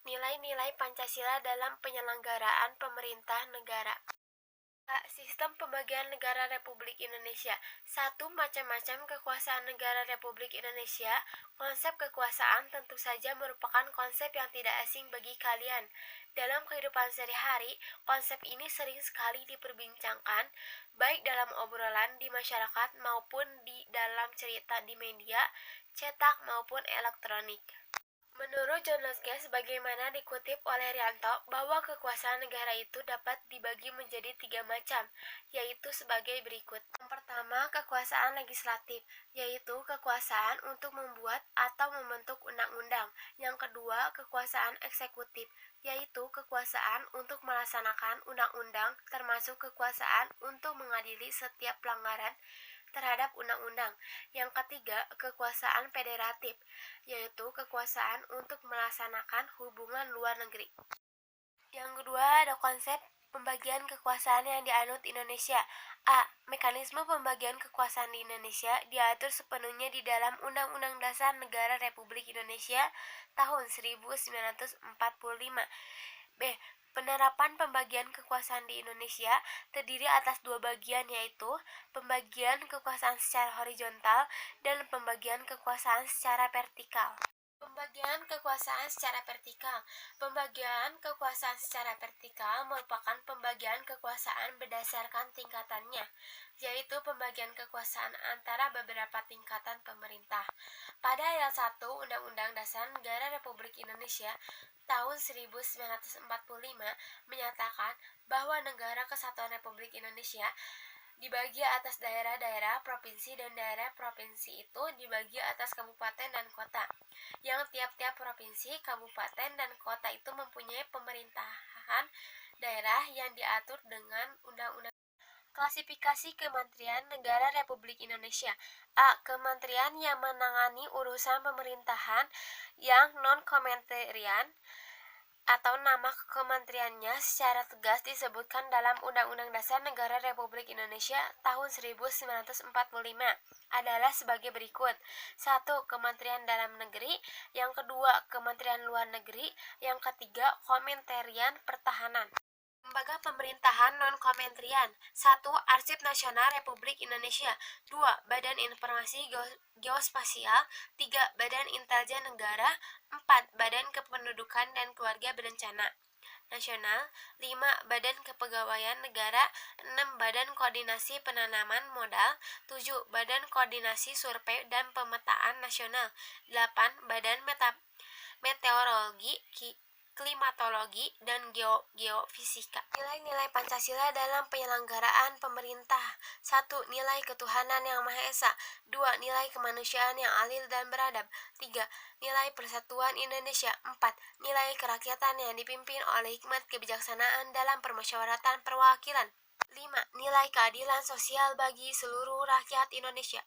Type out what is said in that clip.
Nilai-nilai Pancasila dalam penyelenggaraan pemerintah negara. Sistem pembagian negara Republik Indonesia. 1. Macam-macam kekuasaan negara Republik Indonesia. Konsep kekuasaan tentu saja merupakan konsep yang tidak asing bagi kalian. Dalam kehidupan sehari-hari, konsep ini sering sekali diperbincangkan, baik dalam obrolan di masyarakat maupun di dalam cerita di media, cetak maupun elektronik. Menurut John Locke, sebagaimana dikutip oleh Rianto, bahwa kekuasaan negara itu dapat dibagi menjadi 3 macam, yaitu sebagai berikut. Yang pertama, kekuasaan legislatif, yaitu kekuasaan untuk membuat atau membentuk undang-undang. Yang kedua, kekuasaan eksekutif, yaitu kekuasaan untuk melaksanakan undang-undang, termasuk kekuasaan untuk mengadili setiap pelanggaran terhadap undang-undang. Yang ketiga, kekuasaan federatif, yaitu kekuasaan untuk melaksanakan hubungan luar negeri. Yang kedua, ada konsep pembagian kekuasaan yang dianut Indonesia. A. Mekanisme pembagian kekuasaan di Indonesia diatur sepenuhnya di dalam Undang-Undang Dasar Negara Republik Indonesia tahun 1945. B. Penerapan pembagian kekuasaan di Indonesia terdiri atas 2 bagian, yaitu pembagian kekuasaan secara horizontal dan pembagian kekuasaan secara vertikal. Pembagian kekuasaan secara vertikal. Pembagian kekuasaan secara vertikal merupakan pembagian kekuasaan berdasarkan tingkatannya, yaitu pembagian kekuasaan antara beberapa tingkatan pemerintah. Pada ayat 1 Undang-Undang Dasar Negara Republik Indonesia tahun 1945 menyatakan bahwa Negara Kesatuan Republik Indonesia dibagi atas daerah-daerah, provinsi, dan daerah provinsi itu dibagi atas kabupaten dan kota, yang tiap-tiap provinsi, kabupaten, dan kota itu mempunyai pemerintahan daerah yang diatur dengan undang-undang. Klasifikasi Kementerian Negara Republik Indonesia. A. Kementerian yang menangani urusan pemerintahan yang non-kementerian atau nama kementeriannya secara tegas disebutkan dalam Undang-Undang Dasar Negara Republik Indonesia tahun 1945 adalah sebagai berikut. 1. Kementerian Dalam Negeri. Yang kedua, Kementerian Luar Negeri. Yang ketiga, Kementerian Pertahanan. Lembaga pemerintahan non-kementerian. 1. Arsip Nasional Republik Indonesia. 2. Badan Informasi Geospasial. 3. Badan Intelijen Negara. 4. Badan Kependudukan dan Keluarga Berencana Nasional. 5. Badan Kepegawaian Negara. 6. Badan Koordinasi Penanaman Modal. 7. Badan Koordinasi Survei dan Pemetaan Nasional. 8. Badan Meteorologi, Klimatologi, dan Geofisika. Nilai-nilai Pancasila dalam penyelenggaraan pemerintah. 1. Nilai ketuhanan yang Maha Esa. 2. Nilai kemanusiaan yang adil dan beradab. 3. Nilai persatuan Indonesia. 4. Nilai kerakyatan yang dipimpin oleh hikmat kebijaksanaan dalam permusyawaratan perwakilan. 5. Nilai keadilan sosial bagi seluruh rakyat Indonesia.